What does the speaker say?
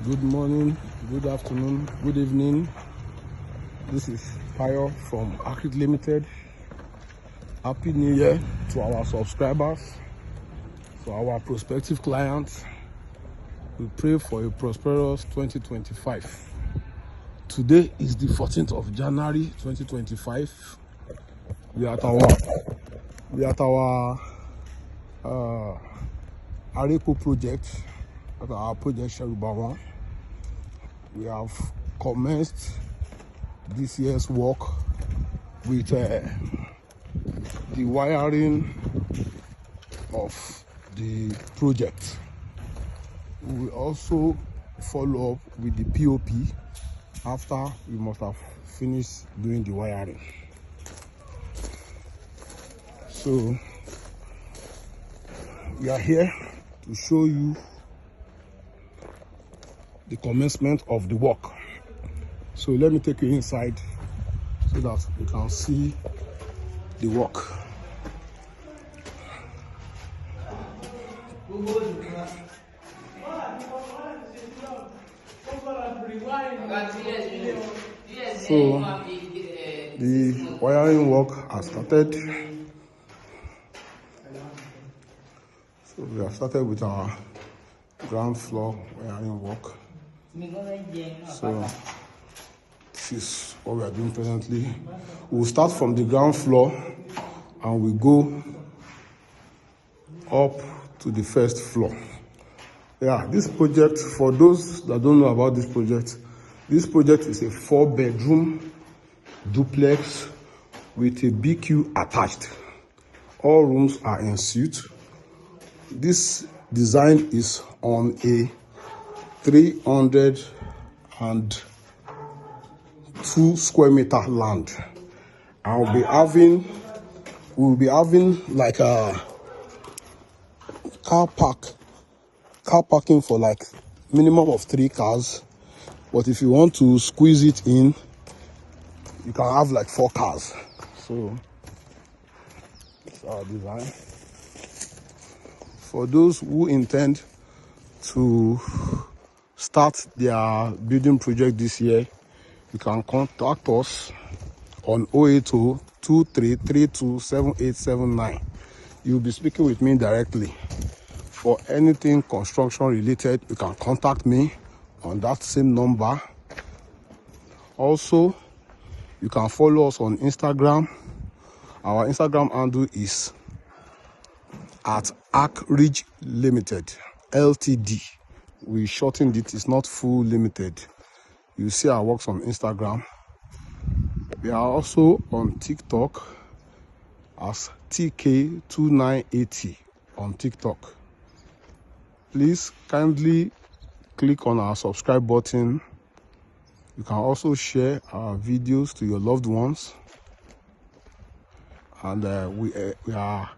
Good morning, good afternoon, good evening. This is Payo from Akrit Limited. Happy New Year to our subscribers, to our prospective clients. We pray for a prosperous 2025. Today is the 14th of January 2025. We are at our Arepo project, at our project Sherubawan. We have commenced this year's work with the wiring of the project. We will also follow up with the POP after we must have finished doing the wiring. So we are here to show you the commencement of the work. So let me take you inside so that you can see the work. So the wiring work has started. So we have started with our ground floor wiring work. So this is what we are doing presently. We'll start from the ground floor and we go up to the first floor. Yeah, this project, for those that don't know about this project is a 4-bedroom duplex with a BQ attached. All rooms are en suite. This design is on a 302 square meter land. We'll be having like a car parking for like minimum of 3 cars. But if you want to squeeze it in, you can have like 4 cars. So it's our design. For those who intend to start their building project this year, you can contact us on 080-2332-7879. You'll be speaking with me directly. For anything construction related, you can contact me on that same number. Also, you can follow us on Instagram. Our Instagram handle is at Akrit Limited Ltd. We shortened it. It's not full limited. You see our works on Instagram. We are also on TikTok as TK2980 on TikTok. Please kindly click on our subscribe button. You can also share our videos to your loved ones. And we are